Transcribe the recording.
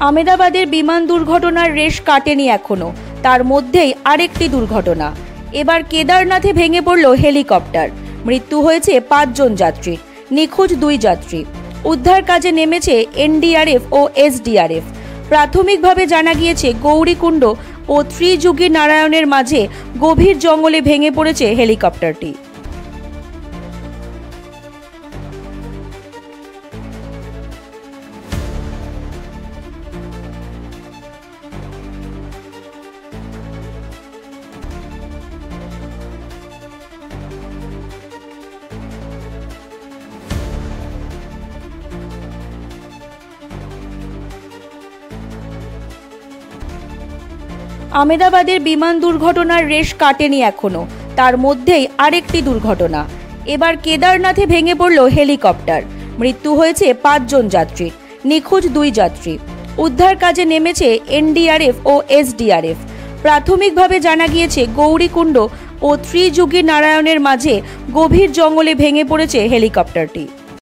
আমেদাবাদের বিমান দুর্ঘটনার রেশ কাটেনি এখনো, তার মধ্যেই আরেকটি দুর্ঘটনা। এবার কেদারনাথে ভেঙে পড়ল হেলিকপ্টার। মৃত্যু হয়েছে ৫ জন যাত্রীর, নিখোঁজ ২ যাত্রী। উদ্ধার কাজে নেমেছে এনডিআরএফ ও এসডিআরএফ। প্রাথমিকভাবে জানা গিয়েছে গৌরীকুণ্ড ও ত্রিযুগী নারায়ণের মাঝে গভীর জঙ্গলে ভেঙে পড়েছে হেলিকপ্টারটি। আমেদাবাদের বিমান দুর্ঘটনার রেশ কাটেনি এখনো, তার মধ্যেই আরেকটি দুর্ঘটনা। এবার কেদারনাথে ভেঙে পড়ল হেলিকপ্টার। মৃত্যু হয়েছে ৫ জন যাত্রীর, নিখোঁজ ২ যাত্রী। উদ্ধার কাজে নেমেছে এনডিআরএফ ও এসডিআরএফ। প্রাথমিকভাবে জানা গিয়েছে গৌরীকুণ্ড ও ত্রিযুগী নারায়ণের মাঝে গভীর জঙ্গলে ভেঙে পড়েছে হেলিকপ্টারটি।